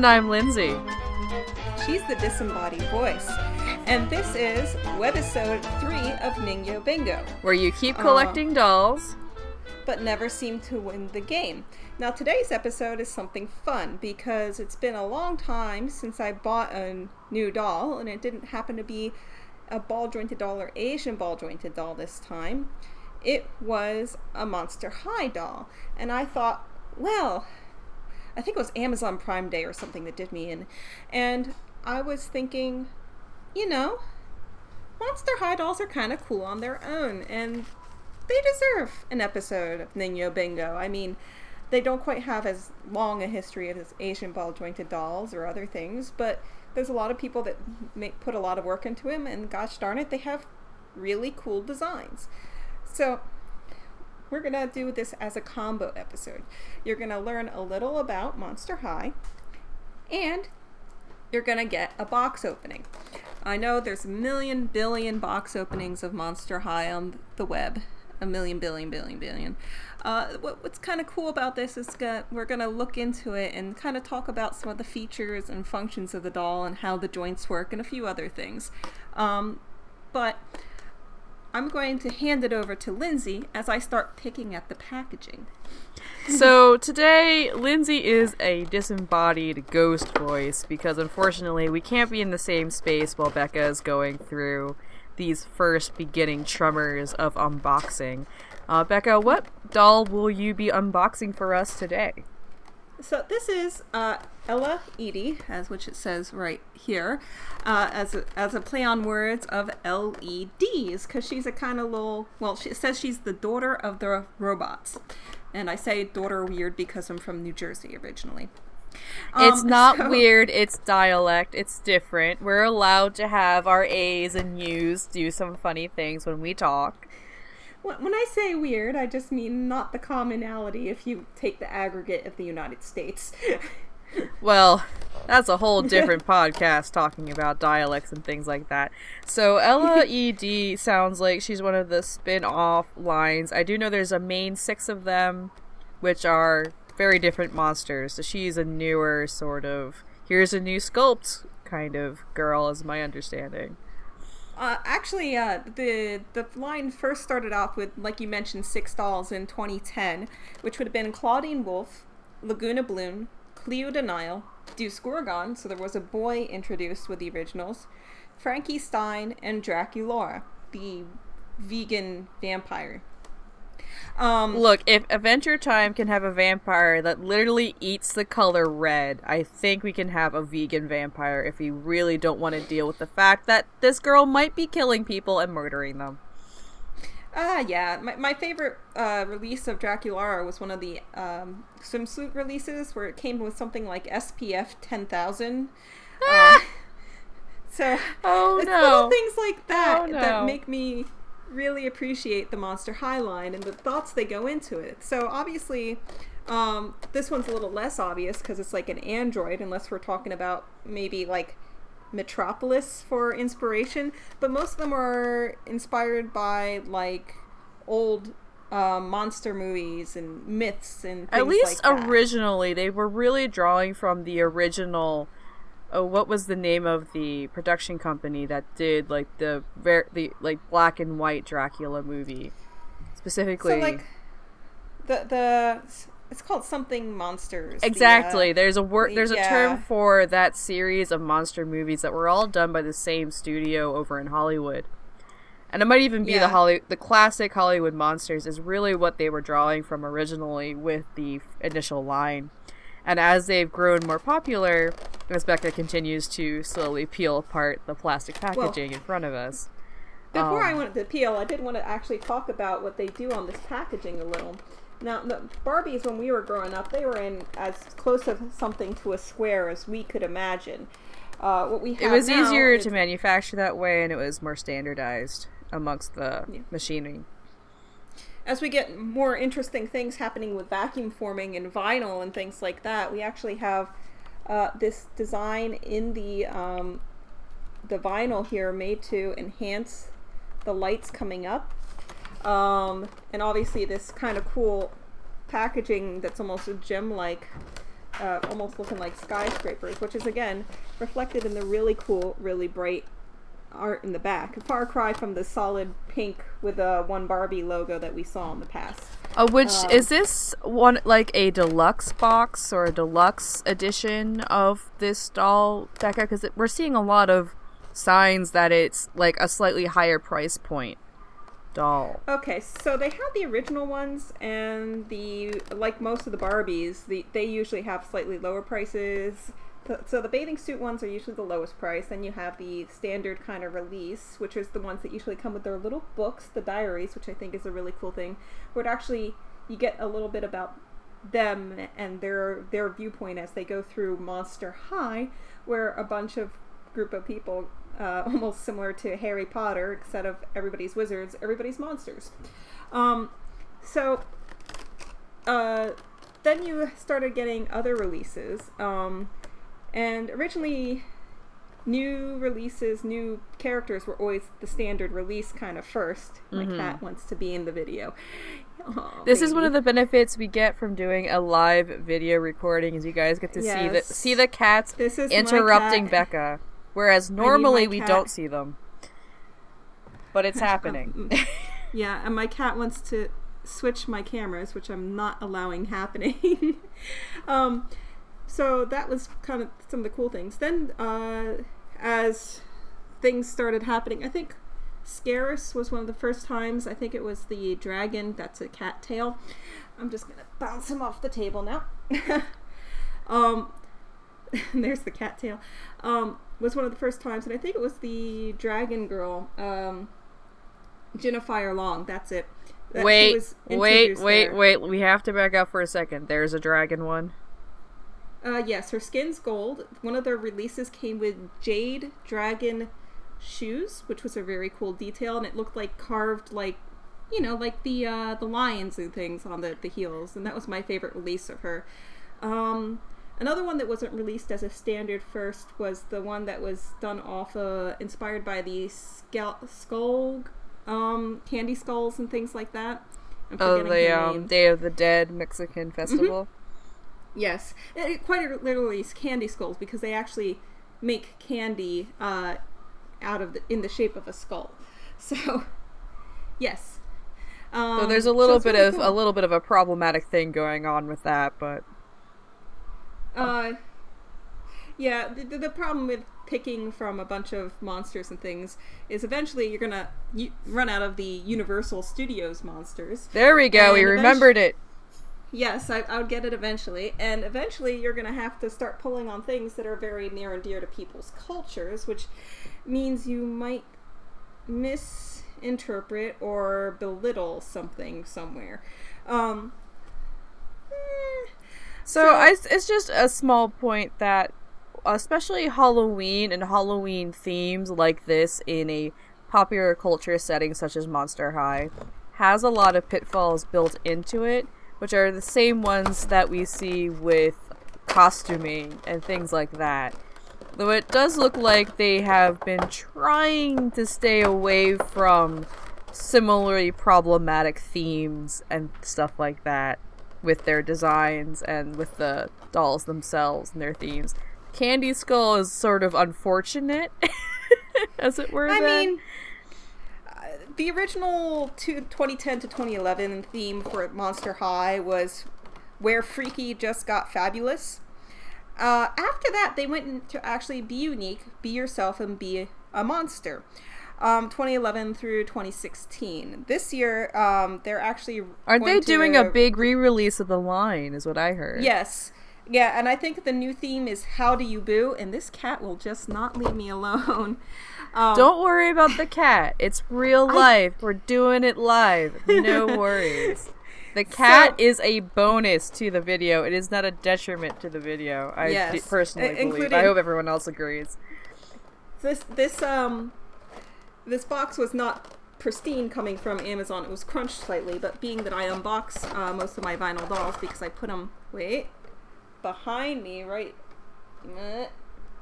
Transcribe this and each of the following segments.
And I'm Lindsey. She's the disembodied voice. And this is Webisode 3 of Ningyo BINGO. Where you keep collecting dolls, but never seem to win the game. Now today's episode is something fun because it's been a long time since I bought a new doll, and it didn't happen to be a ball jointed doll or Asian ball jointed doll this time. It was a Monster High doll, and I thought, well, I think it was Amazon Prime Day or something that did me in, and I was thinking, you know, Monster High dolls are kind of cool on their own, and they deserve an episode of Ningyo BINGO. I mean, they don't quite have as long a history as Asian ball jointed dolls or other things, but there's a lot of people that put a lot of work into them, and gosh darn it, they have really cool designs. So we're going to do this as a combo episode. You're going to learn a little about Monster High, and you're going to get a box opening. I know there's a million billion box openings of Monster High on the web. A million billion. What's kind of cool about this is we're going to look into it and kind of talk about some of the features and functions of the doll and how the joints work and a few other things. But I'm going to hand it over to Lindsey as I start picking at the packaging. So today, Lindsey is a disembodied ghost voice because unfortunately we can't be in the same space while Becca is going through these first beginning tremors of unboxing. Becca, what doll will you be unboxing for us today? So this is Elle Eedee, as which it says right here, as a play on words of LEDs, because she's a kind of little, well, it says she's the daughter of the robots. And I say daughter weird because I'm from New Jersey originally. It's not weird, it's dialect, it's different. We're allowed to have our A's and U's do some funny things when we talk. When I say weird, I just mean not the commonality if you take the aggregate of the United States. Well, that's a whole different podcast talking about dialects and things like that. So Elle Eedee sounds like she's one of the spin-off lines. I do know there's a main 6 of them, which are very different monsters. So she's a newer sort of, here's a new sculpt kind of girl, is my understanding. Actually, the line first started off with, like you mentioned, 6 dolls in 2010, which would have been Claudine Wolf, Laguna Bloom, Cleo Denial, Deuce Gorgon, so there was a boy introduced with the originals, Frankie Stein, and Draculaura, the vegan vampire. Look, if Adventure Time can have a vampire that literally eats the color red, I think we can have a vegan vampire if we really don't want to deal with the fact that this girl might be killing people and murdering them. Yeah. My favorite release of Draculaura was one of the swimsuit releases where it came with something like SPF 10,000. So it's little things like that that make me really appreciate the Monster High line and the thoughts they go into it. So obviously this one's a little less obvious because it's like an android, unless we're talking about maybe like Metropolis for inspiration, but most of them are inspired by like old monster movies and myths and things. At least like that. Originally they were really drawing from the original. Oh, what was the name of the production company that did like the like black and white Dracula movie specifically? So like the it's called something monsters. Exactly. There's a term for that series of monster movies that were all done by the same studio over in Hollywood. And it might even be the classic Hollywood monsters is really what they were drawing from originally with the initial line. And as they've grown more popular, as Becca continues to slowly peel apart the plastic packaging in front of us. Before I went to peel, I did want to actually talk about what they do on this packaging a little. Now, the Barbies, when we were growing up, they were in as close of something to a square as we could imagine. What we have It was now easier is, to manufacture that way, and it was more standardized amongst the machining. As we get more interesting things happening with vacuum forming and vinyl and things like that, we actually have this design in the vinyl here made to enhance the lights coming up. And obviously this kind of cool packaging that's almost a gem-like almost looking like skyscrapers, which is, again, reflected in the really cool, really bright art in the back. A far cry from the solid pink with a One Barbie logo that we saw in the past. Is this one like a deluxe box or a deluxe edition of this doll, Becca? Because we're seeing a lot of signs that it's like a slightly higher price point doll. Okay, so they have the original ones, and like most of the Barbies, they usually have slightly lower prices. So the bathing suit ones are usually the lowest price. Then you have the standard kind of release, which is the ones that usually come with their little books, the diaries, which I think is a really cool thing, where it actually, you get a little bit about them and their viewpoint as they go through Monster High, where a bunch of group of people, almost similar to Harry Potter, instead of everybody's wizards, everybody's monsters. Then you started getting other releases. And originally, new releases, new characters were always the standard release kind of first. My cat wants to be in the video. Aww, this is one of the benefits we get from doing a live video recording, is you guys get to see the cats interrupting Becca, whereas normally we don't see them. But it's happening. Yeah, and my cat wants to switch my cameras, which I'm not allowing happening. So that was kind of some of the cool things. Then, as things started happening, I think Scarus was one of the first times. I think it was the dragon. That's a cat tail. I'm just going to bounce him off the table now. There's the cat tail. Was one of the first times, and I think it was the dragon girl, Jennifer Long. That's it. Wait. We have to back up for a second. There's a dragon one. Yes, her skin's gold. One of their releases came with jade dragon shoes, which was a very cool detail, and it looked like carved, like, you know, like the lions and things on the heels, and that was my favorite release of her. Another one that wasn't released as a standard first was the one that was done inspired by the skull, candy skulls and things like that. The Day of the Dead Mexican festival. Mm-hmm. Yes, quite literally is candy skulls, because they actually make candy in the shape of a skull. So, yes. So there's a little bit of a problematic thing going on with that, but yeah, the problem with picking from a bunch of monsters and things is eventually you're gonna run out of the Universal Studios monsters. There we go. We remembered it. Yes, I would get it eventually. And eventually you're going to have to start pulling on things that are very near and dear to people's cultures, which means you might misinterpret or belittle something somewhere. It's just a small point that, especially Halloween and Halloween themes like this in a popular culture setting such as Monster High, has a lot of pitfalls built into it, which are the same ones that we see with costuming and things like that. Though it does look like they have been trying to stay away from similarly problematic themes and stuff like that with their designs and with the dolls themselves and their themes. Candy Skull is sort of unfortunate, as it were. I mean, the original 2010 to 2011 theme for Monster High was where freaky just got fabulous. After that, they went to actually be unique, be yourself, and be a monster. 2011 through 2016. This year, they're actually doing a big re-release of the line, is what I heard. Yes. Yeah, and I think the new theme is How Do You Boo? And this cat will just not leave me alone. Don't worry about the cat. It's real life. We're doing it live. No worries. The cat is a bonus to the video. It is not a detriment to the video. I personally believe. I hope everyone else agrees. This box was not pristine coming from Amazon. It was crunched slightly, but being that I unbox most of my vinyl dolls because I put them behind me, right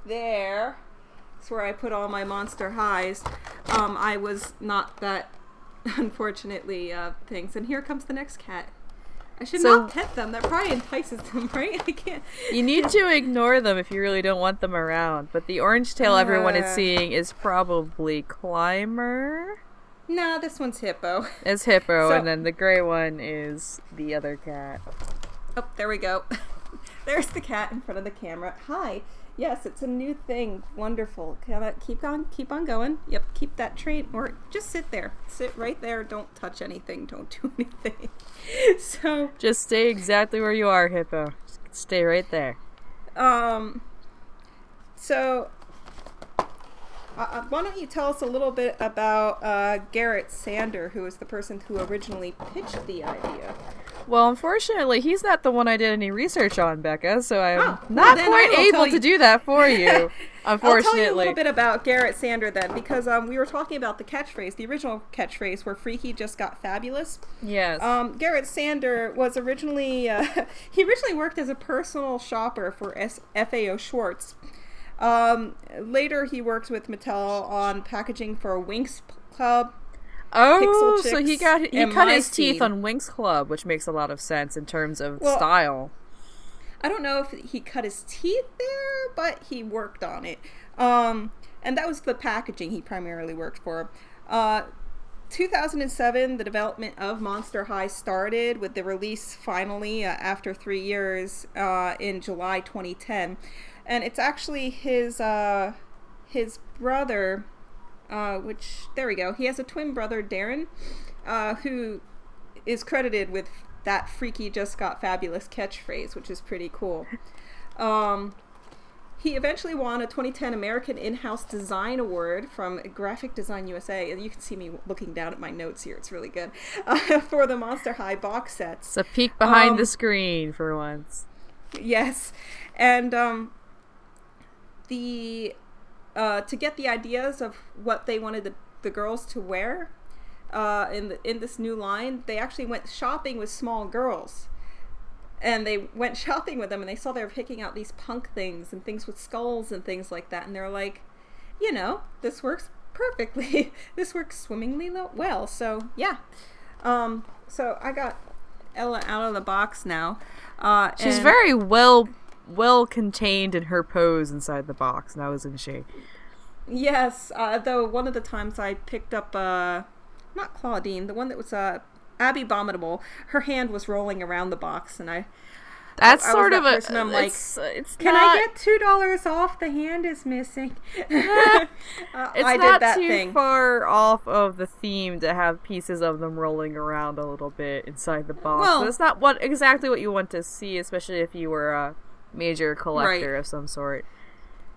there. That's where I put all my Monster Highs. I was not that, unfortunately, things. And here comes the next cat. I should not pet them. That probably entices them, right? I can't. You need to ignore them if you really don't want them around. But the orange tail everyone is seeing is probably Climber. No, this one's Hippo. It's Hippo, and then the gray one is the other cat. Oh, there we go. There's the cat in front of the camera. Hi. Yes, it's a new thing. Wonderful. Keep on going. Yep, keep that train, or just sit there. Sit right there. Don't touch anything. Don't do anything. So just stay exactly where you are, Hippo. Just stay right there. So why don't you tell us a little bit about Garrett Sander, who is the person who originally pitched the idea? Well, unfortunately, he's not the one I did any research on, Becca, so I'm not quite able to do that for you, unfortunately. I'll tell you a little bit about Garrett Sander then, because we were talking about the catchphrase, the original catchphrase, where Freaky just got fabulous. Yes. Garrett Sander was originally, he originally worked as a personal shopper for FAO Schwartz. Later, he worked with Mattel on packaging for Winx Club. Oh, so he cut his teeth on Winx Club, which makes a lot of sense in terms of style. I don't know if he cut his teeth there, but he worked on it. And that was the packaging he primarily worked for. 2007, the development of Monster High started with the release finally after 3 years in July 2010. And it's actually his brother... there we go. He has a twin brother, Darren, who is credited with that Freaky just got fabulous catchphrase, which is pretty cool. He eventually won a 2010 American In-House Design Award from Graphic Design USA. You can see me looking down at my notes here. It's really good. For the Monster High box sets. It's a peek behind the screen for once. Yes. And to get the ideas of what they wanted the girls to wear in this new line, they actually went shopping with small girls. And they went shopping with them, and they saw they were picking out these punk things and things with skulls and things like that. And they're like, this works perfectly. This works swimmingly well. So, yeah. So I got Ella out of the box now. She's very well contained in her pose inside the box now, isn't she? Yes, though one of the times I picked up not Claudine, the one that was Abby Abominable, her hand was rolling around the box, and I sort of a person. I'm like, can I get $2 off? The hand is missing. It's not too far off of the theme to have pieces of them rolling around a little bit inside the box. Well, that's not exactly what you want to see, especially if you were a major collector of some sort.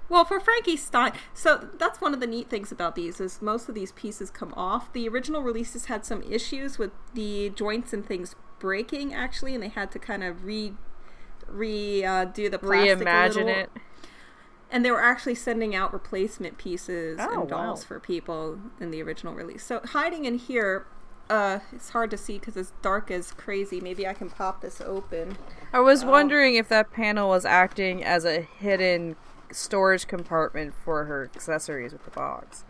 Well, for Frankenstein, so that's one of the neat things about these, is most of these pieces come off. The original releases had some issues with the joints and things breaking, actually, and they had to kind of redo the plastic reimagine it. And they were actually sending out replacement pieces and dolls for people in the original release. So hiding in here, it's hard to see because it's dark as crazy. Maybe I can pop this open. I was wondering if that panel was acting as a hidden storage compartment for her accessories with the box.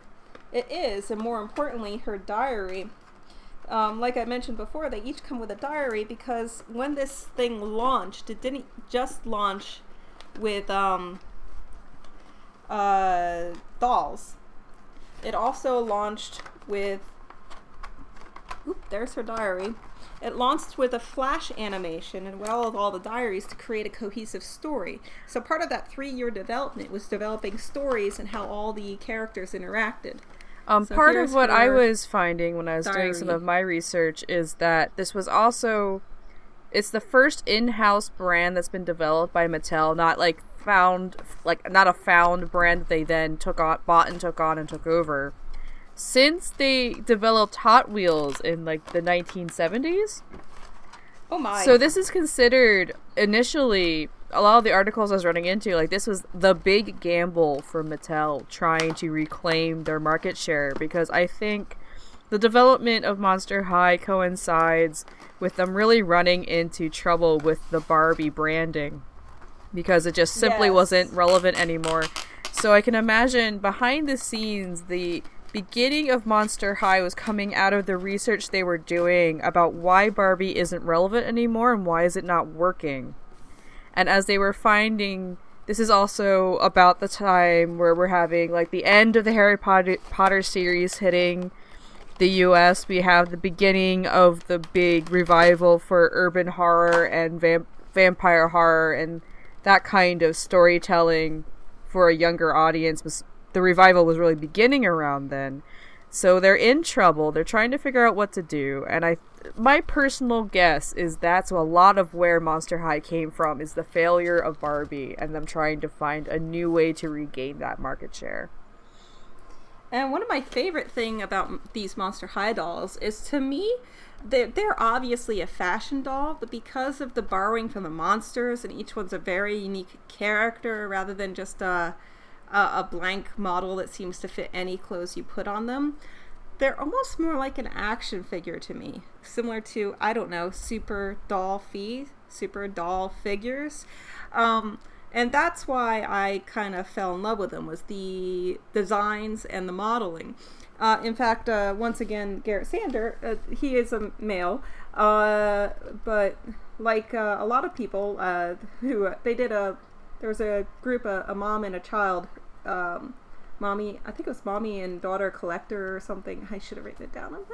It is, and more importantly, her diary. Like I mentioned before, they each come with a diary because when this thing launched, it didn't just launch with dolls. It also launched with... there's her diary. It launched with a flash animation and well of all the diaries to create a cohesive story. So part of that 3-year development was developing stories and how all the characters interacted. Part of what I was finding when I was doing some of my research is that this was also... It's the first in-house brand that's been developed by Mattel, not not a found brand that they then bought and took over. Since they developed Hot Wheels in the 1970s. Oh my. So this is considered initially, a lot of the articles I was running into, this was the big gamble for Mattel trying to reclaim their market share, because I think the development of Monster High coincides with them really running into trouble with the Barbie branding, because it just simply wasn't relevant anymore. So I can imagine behind the scenes, the beginning of Monster High was coming out of the research they were doing about why Barbie isn't relevant anymore and why is it not working. And as they were finding, this is also about the time where we're having like the end of the Harry Potter series hitting the US. We have the beginning of the big revival for urban horror and vampire horror and that kind of storytelling for a younger audience. The revival was really beginning around then. So they're in trouble. They're trying to figure out what to do. And my personal guess is that's a lot of where Monster High came from, is the failure of Barbie and them trying to find a new way to regain that market share. And one of my favorite thing about these Monster High dolls is, to me, they're obviously a fashion doll, but because of the borrowing from the monsters, and each one's a very unique character rather than just a blank model that seems to fit any clothes you put on them, they're almost more like an action figure to me. Similar to, I don't know, super doll figures. And that's why I kind of fell in love with them, was the designs and the modeling. In fact, once again, Garrett Sander, he is a male, but like a lot of people there was a group, a mom and a child, I think it was Mommy and Daughter Collector or something. I should have written it down. I'm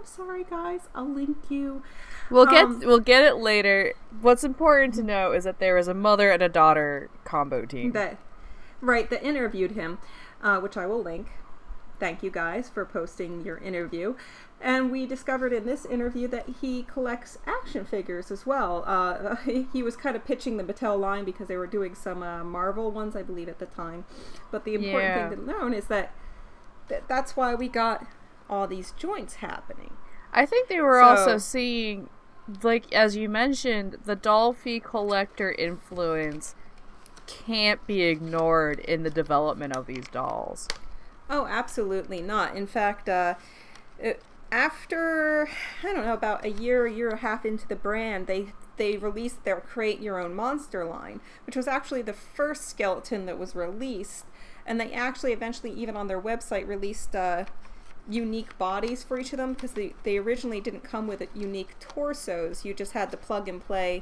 sorry, guys. I'll link you. We'll get it later. What's important to know is that there was a mother and a daughter combo team. That interviewed him, which I will link. Thank you guys for posting your interview. And we discovered in this interview that he collects action figures as well. He was kind of pitching the Mattel line because they were doing some Marvel ones, I believe, at the time. But the important thing to know is that's why we got all these joints happening. I think they were also seeing, like, as you mentioned, the Dolphy collector influence can't be ignored in the development of these dolls. Oh, absolutely not. In fact, after, I don't know, about a year and a half into the brand, they released their Create Your Own Monster line, which was actually the first skeleton that was released. And they actually eventually, even on their website, released unique bodies for each of them, because they originally didn't come with unique torsos. You just had to plug and play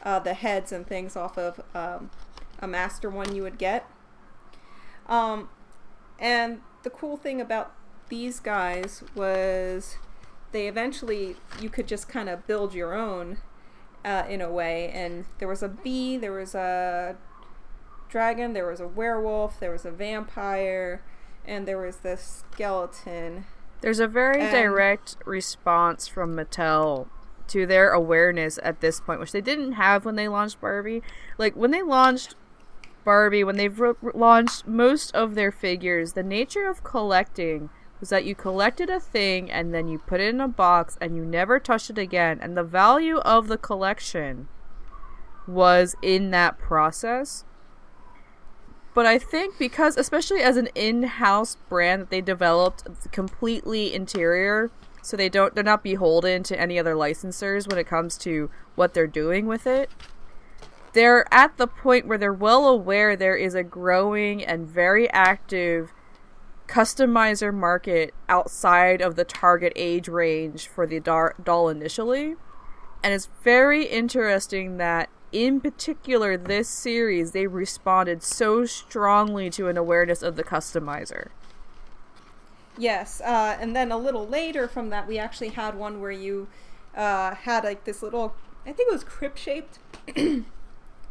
the heads and things off of a master one you would get. And the cool thing about these guys was you could just kind of build your own in a way. And there was a bee, there was a dragon, there was a werewolf, there was a vampire, and there was this skeleton. There's a very direct response from Mattel to their awareness at this point, which they didn't have when they launched Barbie. Like, when they launched Barbie, when they've launched most of their figures, the nature of collecting was that you collected a thing and then you put it in a box and you never touched it again. And the value of the collection was in that process. But I think because, especially as an in-house brand that they developed completely interior, so they're not beholden to any other licensors when it comes to what they're doing with it, they're at the point where they're well aware there is a growing and very active customizer market outside of the target age range for the doll initially. And it's very interesting that, in particular, this series, they responded so strongly to an awareness of the customizer. Yes, and then a little later from that, we actually had one where you had like this little, I think it was crypt-shaped, and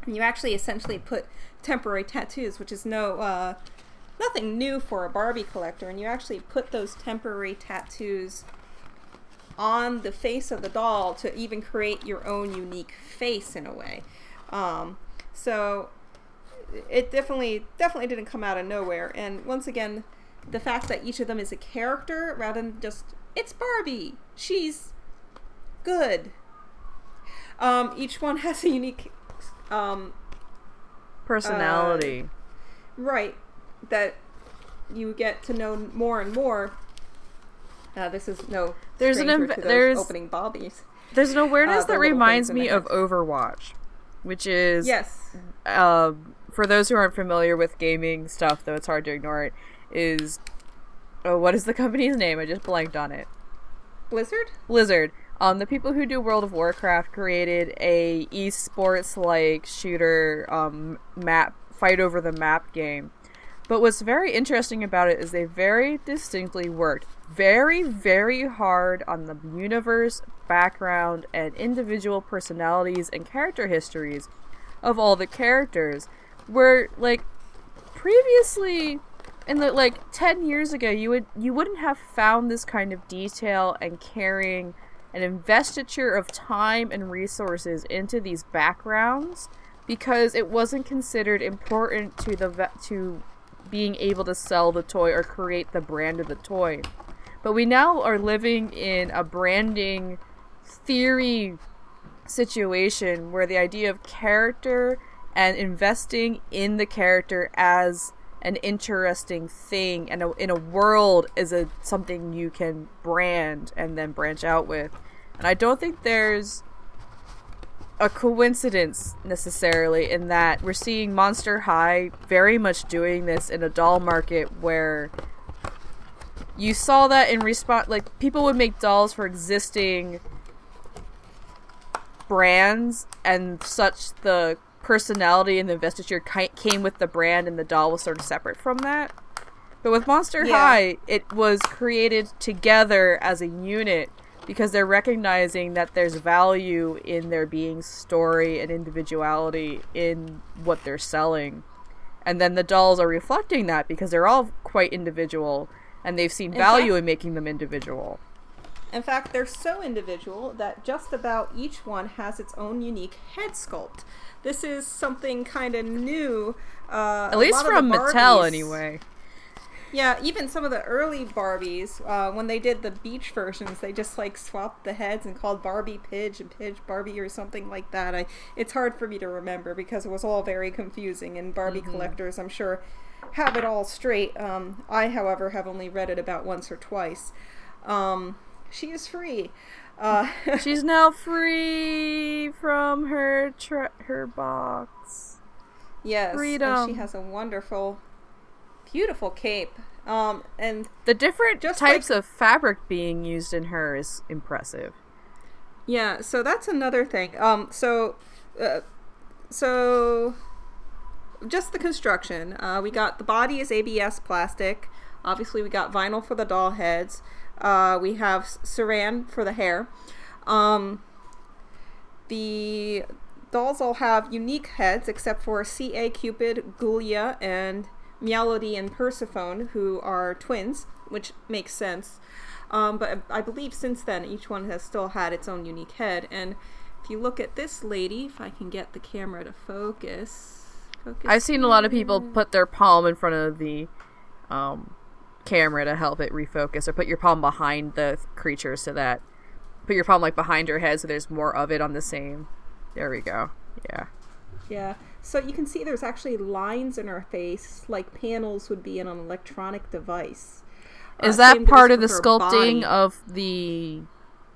you actually essentially put temporary tattoos, which is nothing new for a Barbie collector, and you actually put those temporary tattoos on the face of the doll to even create your own unique face in a way. So it definitely didn't come out of nowhere. And once again, the fact that each of them is a character rather than just, it's Barbie, she's good. Each one has a unique personality. Right. That you get to know more and more. This is no stranger to those opening bobbies. There's an awareness that reminds me of Overwatch, which is, yes. For those who aren't familiar with gaming stuff, though it's hard to ignore it, is Oh, what is the company's name? I just blanked on it. Blizzard. The people who do World of Warcraft created a esports like shooter map fight over the map game. But what's very interesting about it is they very distinctly worked very, very hard on the universe, background, and individual personalities and character histories of all the characters. Where, like, previously, in the, like, 10 years ago, you wouldn't have found this kind of detail and caring and investiture of time and resources into these backgrounds because it wasn't considered important to being able to sell the toy or create the brand of the toy. But we now are living in a branding theory situation where the idea of character and investing in the character as an interesting thing and in a world is something you can brand and then branch out with. And I don't think there's a coincidence necessarily in that we're seeing Monster High very much doing this in a doll market where you saw that in response, like, people would make dolls for existing brands and such. The personality and the investiture came with the brand and the doll was sort of separate from that. But with Monster High, it was created together as a unit because they're recognizing that there's value in there being story and individuality in what they're selling. And then the dolls are reflecting that because they're all quite individual and they've seen value in making them individual. In fact, they're so individual that just about each one has its own unique head sculpt. This is something kind of new. At least from Mattel, anyway. Yeah, even some of the early Barbies, when they did the beach versions, they just, like, swapped the heads and called Barbie Pidge and Pidge Barbie or something like that. It's hard for me to remember because it was all very confusing, and Barbie collectors, I'm sure, have it all straight. I, however, have only read it about once or twice. She is free. She's now free from her box. Yes, freedom. And she has a wonderful, beautiful cape. And the different types of fabric being used in her is impressive. Yeah, so that's another thing. So just the construction. We got the body is ABS plastic. Obviously, we got vinyl for the doll heads. We have saran for the hair. The dolls all have unique heads, except for C.A. Cupid, Ghoulia, and Melody and Persephone, who are twins, which makes sense. But I believe since then, each one has still had its own unique head. And if you look at this lady, if I can get the camera to focus I've seen a lot of people put their palm in front of the camera to help it refocus, or put your palm behind the creature so that put your palm like behind your head so there's more of it on the same. There we go. Yeah. So you can see there's actually lines in her face like panels would be in an electronic device. Is that part of the sculpting of the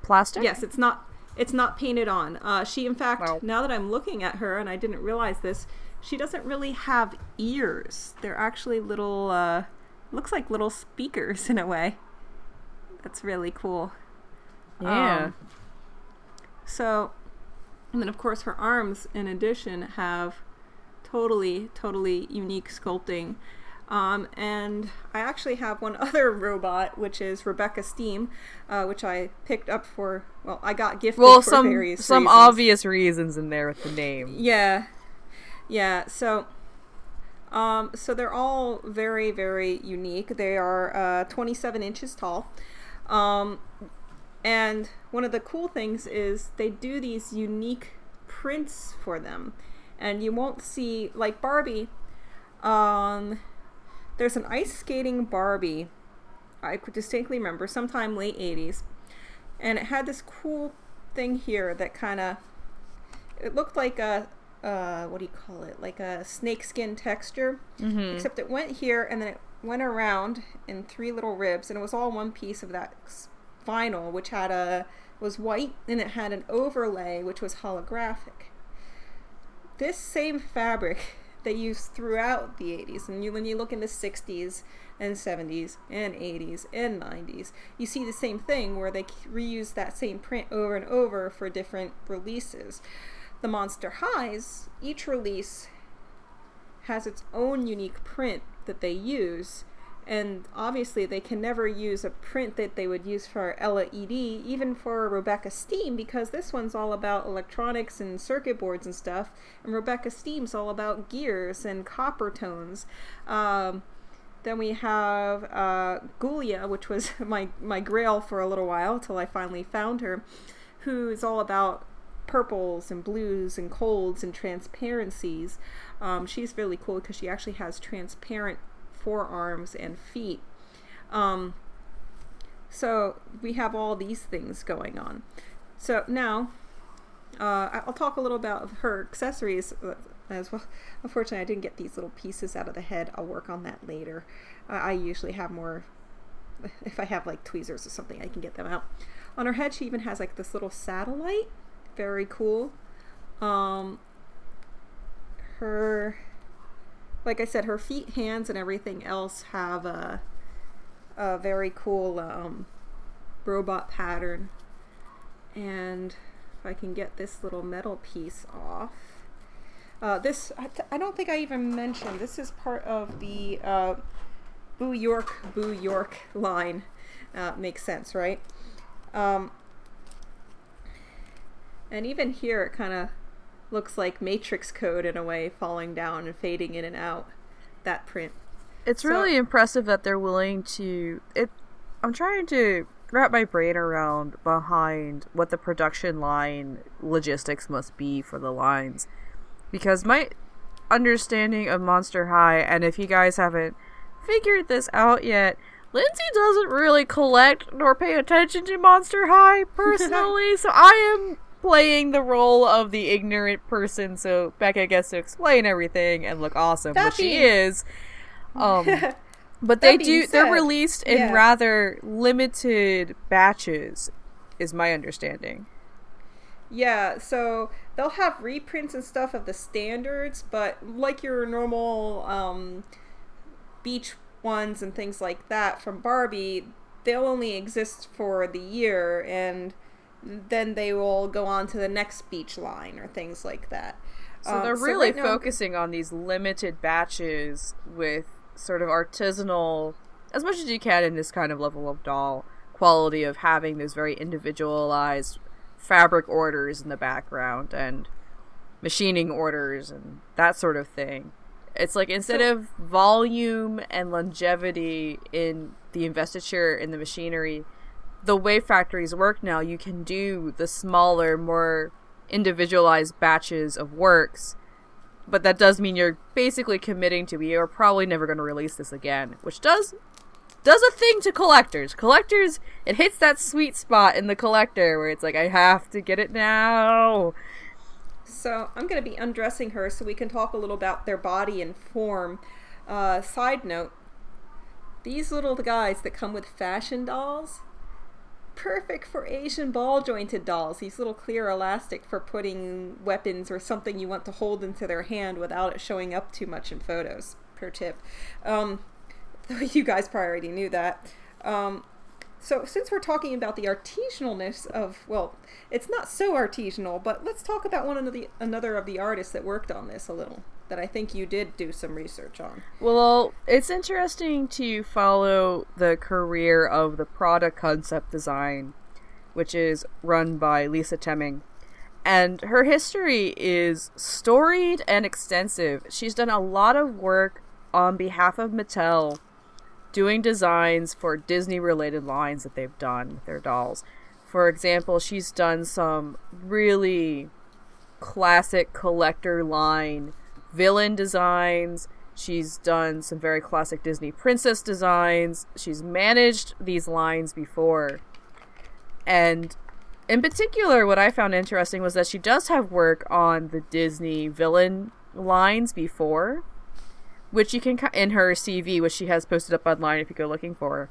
plastic? Yes, it's not painted on. She, in fact, now that I'm looking at her, and I didn't realize this, she doesn't really have ears. They're actually little looks like little speakers in a way. That's really cool. Yeah. And then of course her arms in addition have totally unique sculpting. And I actually have one other robot, which is Rebecca Steam, which I picked up I got gifted for various reasons. Some obvious reasons in there with the name. Yeah. So they're all very, very unique. They are 27 inches tall. And one of the cool things is they do these unique prints for them. And you won't see, like Barbie, there's an ice skating Barbie, I could distinctly remember, sometime late 80s. And it had this cool thing here that kind of, it looked like a, what do you call it? Like a snakeskin texture. Mm-hmm. Except it went here and then it went around in 3 little ribs, and it was all one piece of that vinyl, which was white, and it had an overlay which was holographic. This same fabric they used throughout the 80s. And when you look in the 60s and 70s and 80s and 90s, you see the same thing where they reuse that same print over and over for different releases. The Monster Highs, each release has its own unique print that they use, and obviously they can never use a print that they would use for Elle Eedee, even for Rebecca Steam, because this one's all about electronics and circuit boards and stuff, and Rebecca Steam's all about gears and copper tones. Then we have Ghoulia, which was my grail for a little while till I finally found her, who is all about purples and blues and colds and transparencies. She's really cool because she actually has transparent forearms and feet. So we have all these things going on. So now I'll talk a little about her accessories as well. Unfortunately, I didn't get these little pieces out of the head. I'll work on that later. I usually have more, if I have like tweezers or something, I can get them out. On her head, she even has like this little satellite. Very cool. Her, like I said, her feet, hands, and everything else have a very cool robot pattern. And if I can get this little metal piece off. This, I don't think I even mentioned, this is part of the Boo York line. Makes sense, right? And even here it kind of looks like Matrix code in a way, falling down and fading in and out, that print. It's really impressive that they're willing to... I'm trying to wrap my brain around behind what the production line logistics must be for the lines. Because my understanding of Monster High, and if you guys haven't figured this out yet, Lindsey doesn't really collect nor pay attention to Monster High personally, so I am playing the role of the ignorant person, so Becca gets to explain everything and look awesome, which she is. But they're released in rather limited batches, is my understanding. Yeah, so they'll have reprints and stuff of the standards, but like your normal beach ones and things like that from Barbie, they'll only exist for the year, and then they will go on to the next beach line or things like that. So they're really focusing on these limited batches with sort of artisanal, as much as you can in this kind of level of doll, quality of having those very individualized fabric orders in the background and machining orders and that sort of thing. It's like instead of volume and longevity in the investiture in the machinery, the way factories work now, you can do the smaller, more individualized batches of works, but that does mean you're basically committing to, you're probably never going to release this again, which does a thing to collectors. Collectors, it hits that sweet spot in the collector where it's like, I have to get it now. So I'm going to be undressing her so we can talk a little about their body and form. Side note, these little guys that come with fashion dolls, perfect for Asian ball jointed dolls. These little clear elastic for putting weapons or something you want to hold into their hand without it showing up too much in photos. Per tip. You guys probably already knew that. So since we're talking about the artisanalness of, well, it's not so artisanal, but let's talk about another of the artists that worked on this a little, that I think you did do some research on. Well, it's interesting to follow the career of the product concept design, which is run by Lisa Temming. And her history is storied and extensive. She's done a lot of work on behalf of Mattel, doing designs for Disney-related lines that they've done with their dolls. For example, she's done some really classic collector line villain designs. She's done some very classic Disney princess designs. She's managed these lines before. And in particular, what I found interesting was that she does have work on the Disney villain lines before, which you can, in her CV, which she has posted up online if you go looking for her.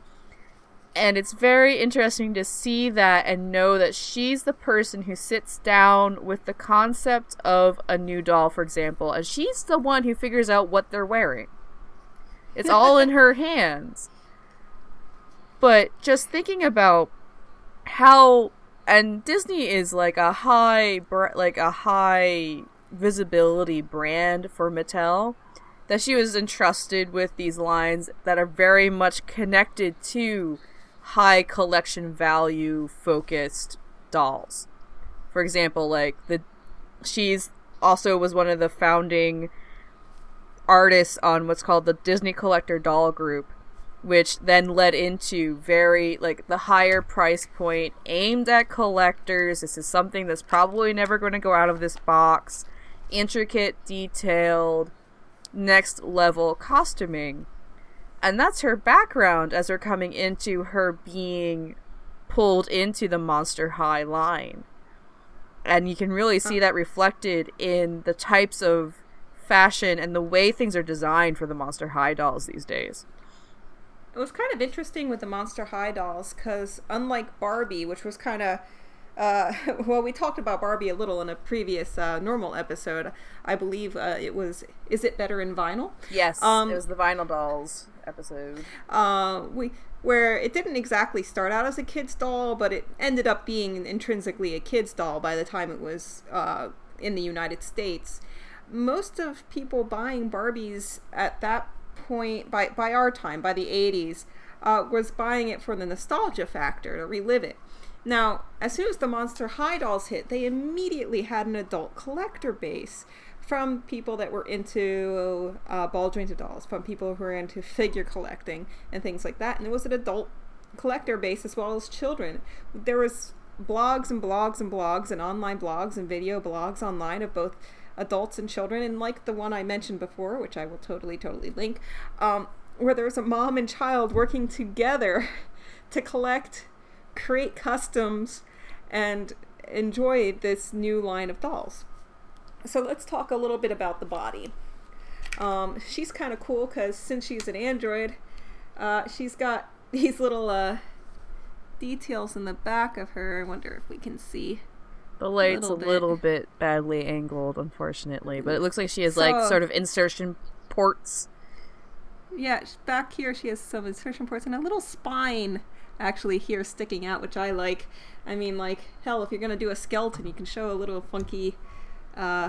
And it's very interesting to see that and know that she's the person who sits down with the concept of a new doll, for example, and she's the one who figures out what they're wearing. It's all in her hands. But just thinking about how, and Disney is like a high visibility brand for Mattel, that she was entrusted with these lines that are very much connected to high collection value focused dolls. For example, like she's also was one of the founding artists on what's called the Disney Collector Doll Group, which then led into very like the higher price point aimed at collectors. This is something that's probably never going to go out of this box. Intricate, detailed, next level costuming. And that's her background as we're coming into her being pulled into the Monster High line. And you can really see that reflected in the types of fashion and the way things are designed for the Monster High dolls these days. It was kind of interesting with the Monster High dolls because unlike Barbie, which was kind of well, we talked about Barbie a little in a previous normal episode. I believe it was Is It Better in Vinyl? Yes, it was the Vinyl Dolls episode. Where it didn't exactly start out as a kid's doll, but it ended up being intrinsically a kid's doll by the time it was in the United States. Most of people buying Barbies at that point, by our time, by the 80s, was buying it for the nostalgia factor, to relive it. Now, as soon as the Monster High dolls hit, they immediately had an adult collector base from people that were into ball jointed dolls, from people who were into figure collecting and things like that. And it was an adult collector base as well as children. There was blogs and blogs and blogs and online blogs and video blogs online of both adults and children. And like the one I mentioned before, which I will totally link, where there was a mom and child working together to create customs and enjoy this new line of dolls. So let's talk a little bit about the body. She's kind of cool because since she's an android, she's got these little details in the back of her. I wonder if we can see. The light's a little bit badly angled, unfortunately, but it looks like she has like sort of insertion ports. Yeah, back here she has some insertion ports and a little spine actually here sticking out, which I like. I mean, like, hell, if you're gonna do a skeleton, you can show a little funky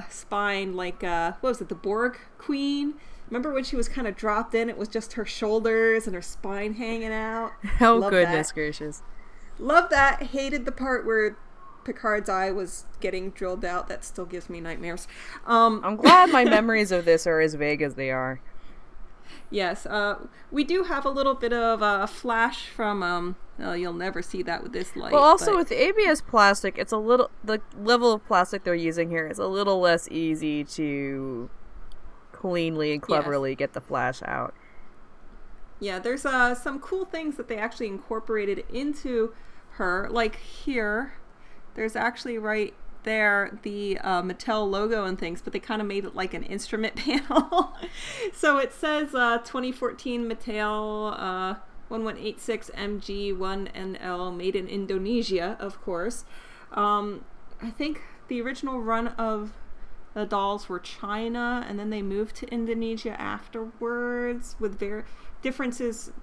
spine, like what was it, the Borg Queen? Remember when she was kind of dropped in? It was just her shoulders and her spine hanging out. Oh, love goodness gracious. Love that. Hated the part where Picard's eye was getting drilled out. That still gives me nightmares. I'm glad my memories of this are as vague as they are. Yes, we do have a little bit of a flash from, you'll never see that with this light. Well, also with the ABS plastic, it's a little, the level of plastic they're using here is a little less easy to cleanly and cleverly get the flash out. Yeah, there's some cool things that they actually incorporated into her, like here, there's actually right there the Mattel logo and things, but they kind of made it like an instrument panel. So it says 2014 Mattel 1186 MG1NL, made in Indonesia, of course. I think the original run of the dolls were China, and then they moved to Indonesia afterwards with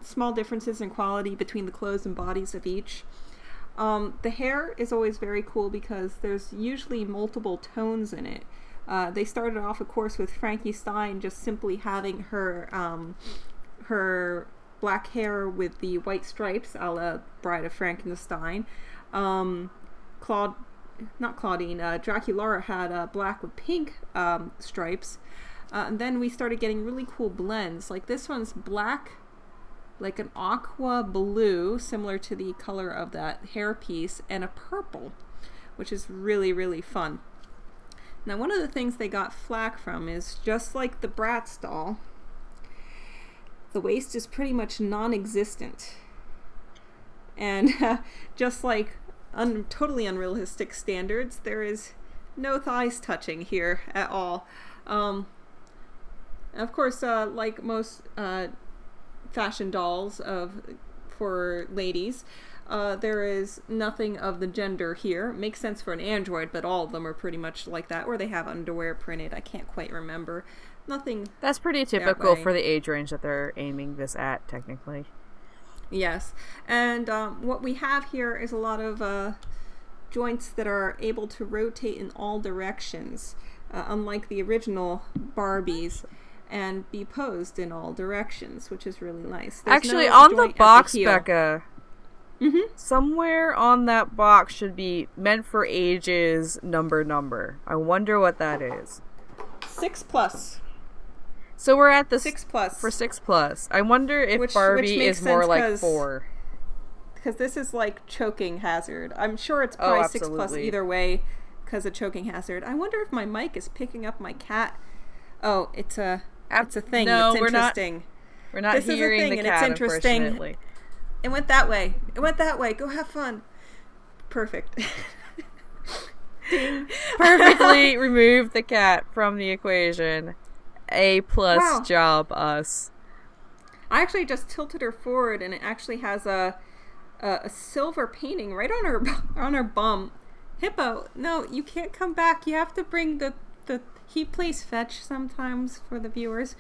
small differences in quality between the clothes and bodies of each. The hair is always very cool because there's usually multiple tones in it. They started off, of course, with Frankie Stein just simply having her black hair with the white stripes, a la Bride of Frankenstein. Draculaura had black with pink stripes. And then we started getting really cool blends. Like this one's black, like an aqua blue, similar to the color of that hairpiece, and a purple, which is really, really fun. Now, one of the things they got flack from is, just like the Bratz doll, the waist is pretty much non-existent. And just like totally unrealistic standards, there is no thighs touching here at all. Of course, like most fashion dolls of for ladies. There is nothing of the gender here. Makes sense for an android, but all of them are pretty much like that, or they have underwear printed. I can't quite remember. Nothing. That's pretty typical for the age range that they're aiming this at, technically. Yes. And what we have here is a lot of joints that are able to rotate in all directions, unlike the original Barbies, and be posed in all directions, which is really nice. There's actually, on the box, Becca, mm-hmm. somewhere on that box should be meant for ages number. I wonder what that is. 6+. So we're at the 6+. For 6+. I wonder if Barbie is more like 4. Because this is like choking hazard. I'm sure it's probably 6+ either way because of choking hazard. I wonder if my mic is picking up my cat. Oh, it's a thing. No, it's interesting. We're not this hearing is a thing, the and cat, it's interesting. Unfortunately. It went that way. Go have fun. Perfect. Ding. Perfectly removed the cat from the equation. A+ job, us. I actually just tilted her forward, and it actually has a silver painting right on her bum. Hippo, no, you can't come back. You have to bring the he plays fetch sometimes for the viewers.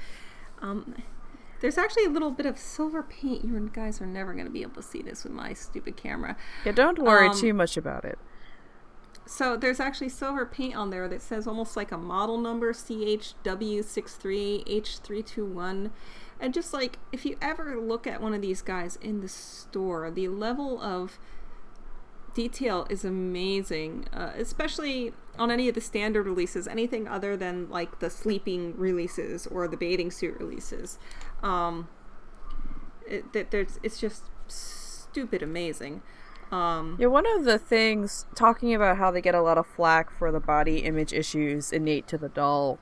There's actually a little bit of silver paint. You guys are never going to be able to see this with my stupid camera. Yeah, don't worry too much about it. So there's actually silver paint on there that says almost like a model number, CHW63H321. And just like, if you ever look at one of these guys in the store, the level of detail is amazing, especially on any of the standard releases, anything other than like the sleeping releases or the bathing suit releases. It's just stupid amazing. Yeah, one of the things, talking about how they get a lot of flack for the body image issues innate to the doll,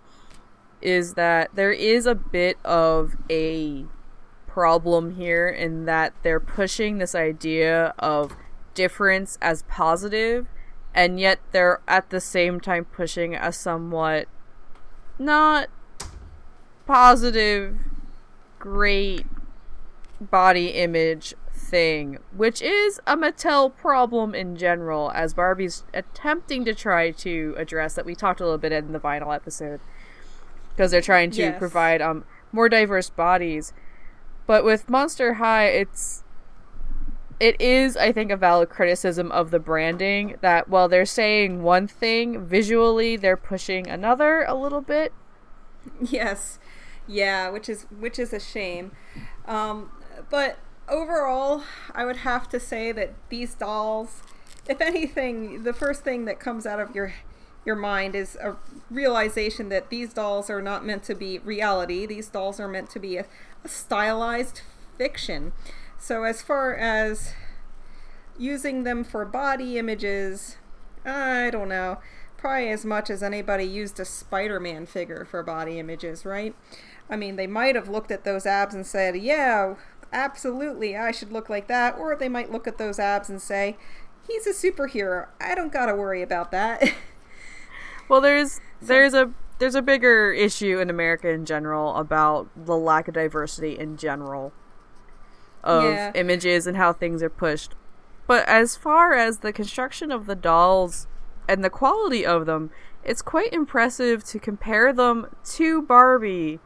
is that there is a bit of a problem here in that they're pushing this idea of difference as positive, and yet they're at the same time pushing a somewhat not positive, great body image thing, which is a Mattel problem in general, as Barbie's attempting to try to address that. We talked a little bit in the vinyl episode, because they're trying to provide more diverse bodies. But with Monster High, it is, I think, a valid criticism of the branding that while they're saying one thing, visually they're pushing another a little bit. Yes. Yeah, which is a shame. But overall, I would have to say that these dolls, if anything, the first thing that comes out of your mind is a realization that these dolls are not meant to be reality. These dolls are meant to be a stylized fiction. So as far as using them for body images, I don't know. Probably as much as anybody used a Spider-Man figure for body images, right? I mean, they might have looked at those abs and said, yeah, absolutely, I should look like that. Or they might look at those abs and say, he's a superhero. I don't gotta worry about that. Well, there's a bigger issue in America in general about the lack of diversity in general of images and how things are pushed. But as far as the construction of the dolls and the quality of them, it's quite impressive to compare them to Barbie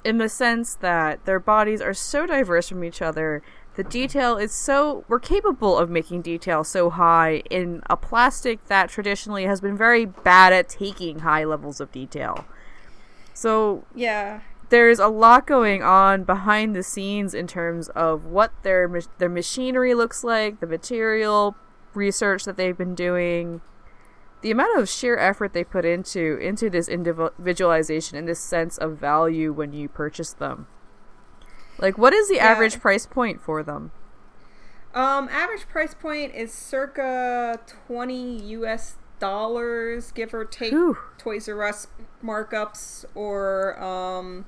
in the sense that their bodies are so diverse from each other. The detail is we're capable of making detail so high in a plastic that traditionally has been very bad at taking high levels of detail. So yeah, there's a lot going on behind the scenes in terms of what their machinery looks like, the material research that they've been doing, the amount of sheer effort they put into this individualization and this sense of value when you purchase them. Like, what is the average price point for them? Average price point is circa $20 US, give or take. Whew. Toys R Us markups or,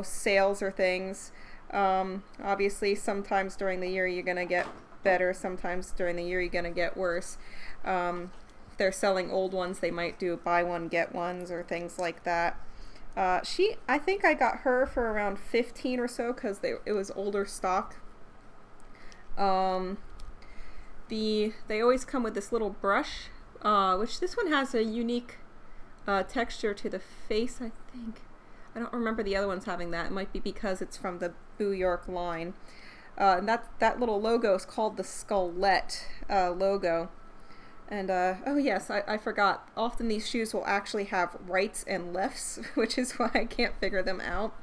sales or things. Obviously, sometimes during the year you're going to get better. Sometimes during the year you're going to get worse. If they're selling old ones, they might do buy one, get ones or things like that. I think I got her for around 15 or so because it was older stock. They always come with this little brush, which this one has a unique texture to the face, I think. I don't remember the other ones having that. It might be because it's from the Boo York line. And that little logo is called the Skullette logo. And, oh yes, I forgot. Often these shoes will actually have rights and lefts, which is why I can't figure them out.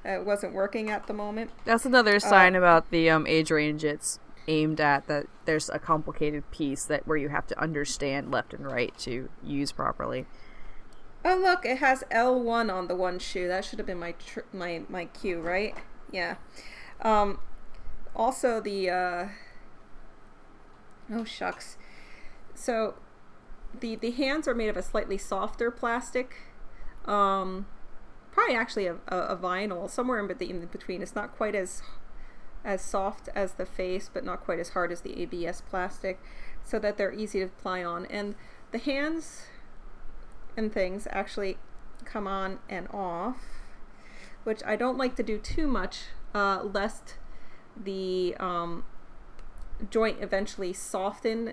It wasn't working at the moment. That's another sign about the age range it's aimed at, that there's a complicated piece where you have to understand left and right to use properly. Oh look, it has L1 on the one shoe. That should have been my cue, right? Yeah. Also the oh shucks. So the hands are made of a slightly softer plastic. Probably actually a vinyl, somewhere in between. It's not quite as soft as the face, but not quite as hard as the ABS plastic, so that they're easy to apply on. And the hands and things actually come on and off, which I don't like to do too much, lest the joint eventually soften,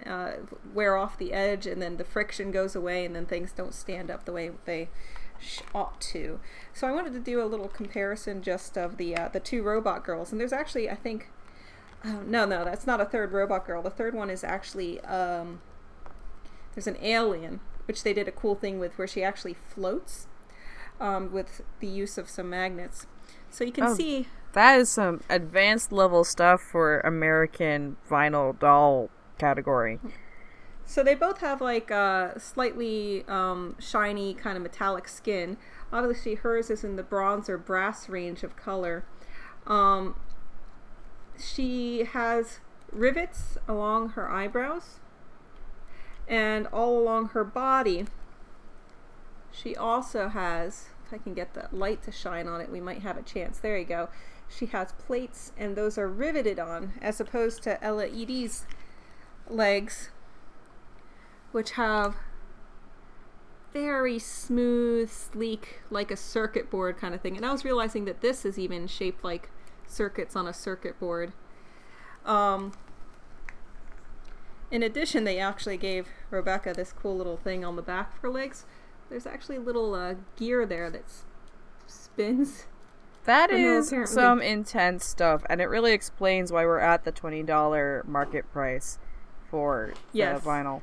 wear off the edge, and then the friction goes away, and then things don't stand up the way they ought to. So I wanted to do a little comparison just of the two robot girls, and there's actually, I think, no, that's not a third robot girl. The third one is actually there's an alien, which they did a cool thing with, where she actually floats with the use of some magnets. So you can see that is some advanced level stuff for American vinyl doll category. So they both have like a slightly shiny kind of metallic skin. Obviously hers is in the bronze or brass range of color. She has rivets along her eyebrows and all along her body. She also has, if I can get the light to shine on it, we might have a chance. There you go. She has plates, and those are riveted on, as opposed to Elle Eedee's legs, which have very smooth, sleek, like a circuit board kind of thing. And I was realizing that this is even shaped like circuits on a circuit board. In addition, they actually gave Rebecca this cool little thing on the back of her legs. There's actually a little gear there that spins. That is some intense stuff, and it really explains why we're at the $20 market price for the vinyl.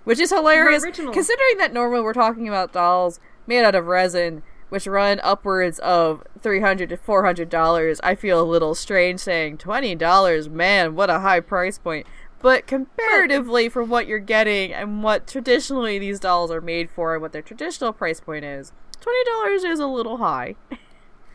Which is hilarious, considering that normally we're talking about dolls made out of resin, which run upwards of $300 to $400. I feel a little strange saying $20, man, what a high price point. But comparatively from what you're getting and what traditionally these dolls are made for and what their traditional price point is, $20 is a little high.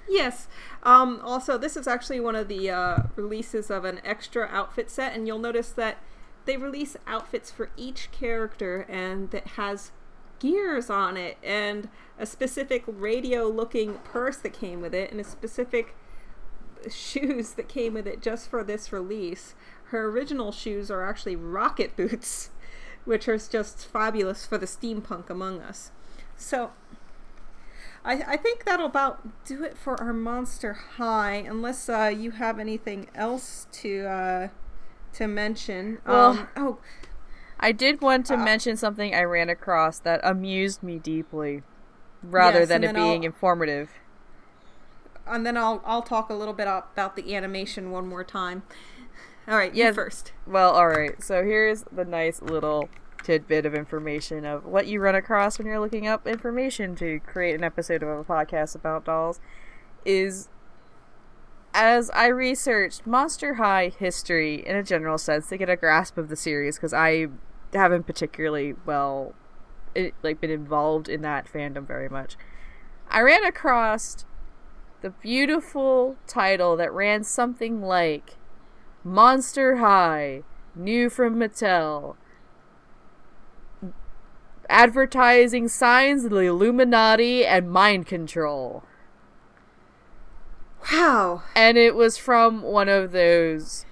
Yes. Also, this is actually one of the releases of an extra outfit set, and you'll notice that they release outfits for each character, and that has gears on it, and a specific radio-looking purse that came with it, and a specific shoes that came with it just for this release. Her original shoes are actually rocket boots, which are just fabulous for the steampunk among us. So I think that'll about do it for our Monster High, unless you have anything else to mention. Well, I did want to mention something I ran across that amused me deeply, rather than it being informative. And then I'll talk a little bit about the animation one more time. All right, you first. Well, all right. So here's the nice little tidbit of information of what you run across when you're looking up information to create an episode of a podcast about dolls. Is, as I researched Monster High history in a general sense to get a grasp of the series, because I haven't particularly been involved in that fandom very much, I ran across the beautiful title that ran something like Monster High, new from Mattel, advertising signs of the Illuminati and mind control. Wow. And it was from one of those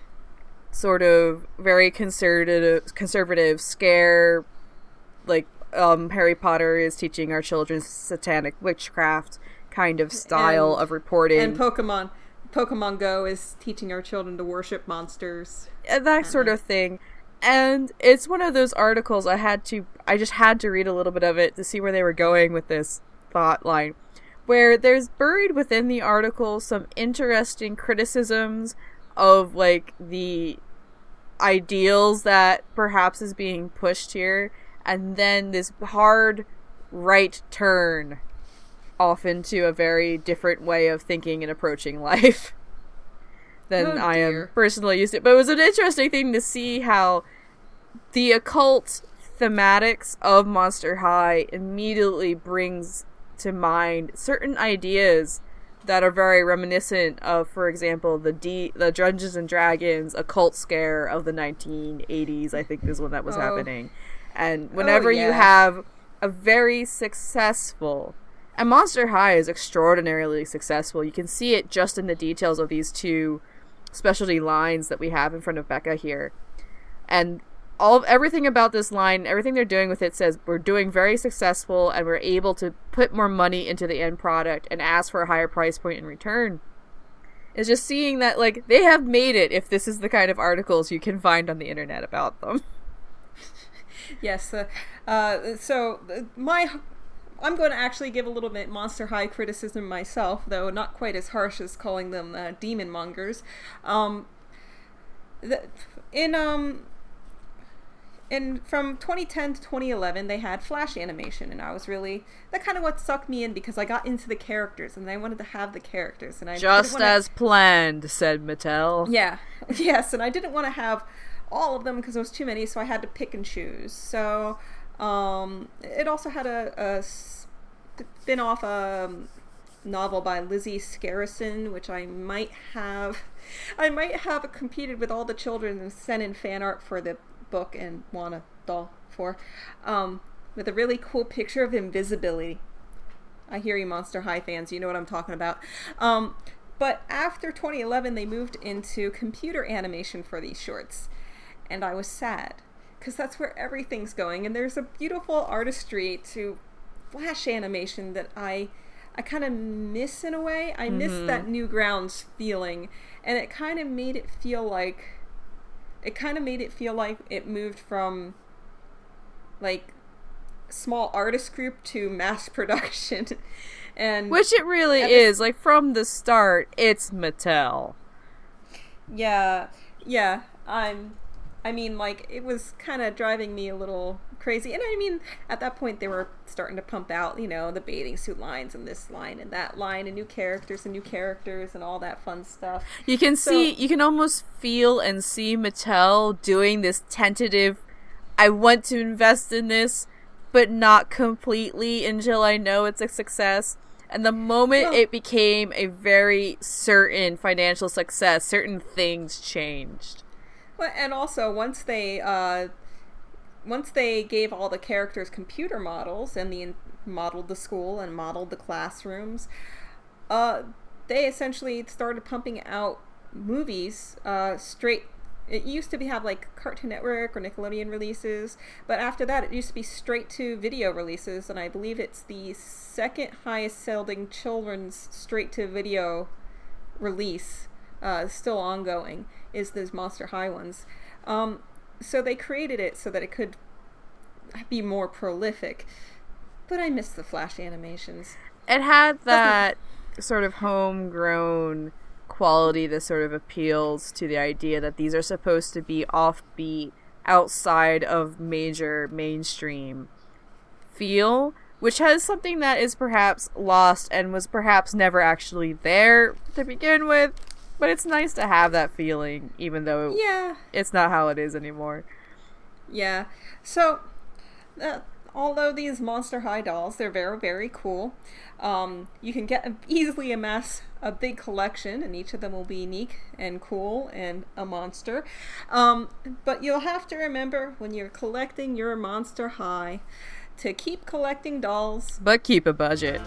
sort of very conservative scare, like Harry Potter is teaching our children satanic witchcraft kind of style of reporting. And Pokemon. Pokemon Go is teaching our children to worship monsters. That sort of thing. And it's one of those articles I just had to read a little bit of it to see where they were going with this thought line, where there's buried within the article some interesting criticisms of, like, the ideals that perhaps is being pushed here, and then this hard right turn off into a very different way of thinking and approaching life than I am personally used to. But it was an interesting thing to see how the occult thematics of Monster High immediately brings to mind certain ideas that are very reminiscent of, for example, the Dungeons and Dragons occult scare of the 1980s, I think is when that was happening. And whenever you have a very successful... And Monster High is extraordinarily successful. You can see it just in the details of these two specialty lines that we have in front of Becca here. And everything about this line, everything they're doing with it says we're doing very successful and we're able to put more money into the end product and ask for a higher price point in return. It's just seeing that, like, they have made it if this is the kind of articles you can find on the internet about them. Yes. I'm going to actually give a little bit Monster High criticism myself, though not quite as harsh as calling them demon mongers. From 2010 to 2011, they had Flash animation, and that kind of what sucked me in, because I got into the characters, and I wanted to have the characters, and I just as planned, said Mattel. Yeah, yes, and I didn't want to have all of them because there was too many, so I had to pick and choose. So, it also had a spin-off novel by Lizzie Scarrison, which I might have competed with all the children and sent in fan art for the book and want a doll for, with a really cool picture of invisibility. I hear you, Monster High fans, you know what I'm talking about. But after 2011, they moved into computer animation for these shorts, and I was sad, because that's where everything's going, and there's a beautiful artistry to Flash animation that I kind of miss in a way. I miss that Newgrounds feeling, and it kind of made it feel like it moved from, like, small artist group to mass production. And which it really is. Like, from the start, it's Mattel. Yeah. I mean, like, it was kind of driving me a little crazy. And I mean, at that point, they were starting to pump out, the bathing suit lines and this line and that line and new characters and all that fun stuff. You can almost feel and see Mattel doing this tentative, I want to invest in this, but not completely until I know it's a success. And the moment it became a very certain financial success, certain things changed. Well, and also once they gave all the characters computer models and modeled the school and modeled the classrooms, they essentially started pumping out movies straight. It used to have like Cartoon Network or Nickelodeon releases, but after that it used to be straight to video releases, and I believe it's the second highest selling children's straight to video release, still ongoing, is those Monster High ones. So they created it so that it could be more prolific, but I miss the Flash animations. It had that sort of homegrown quality that sort of appeals to the idea that these are supposed to be offbeat, outside of major mainstream feel, which has something that is perhaps lost and was perhaps never actually there to begin with, but it's nice to have that feeling, even though it's not how it is anymore. Yeah. So, although these Monster High dolls, they're very, very cool. You can easily amass a big collection, and each of them will be unique and cool and a monster. But you'll have to remember, when you're collecting your Monster High, to keep collecting dolls. But keep a budget.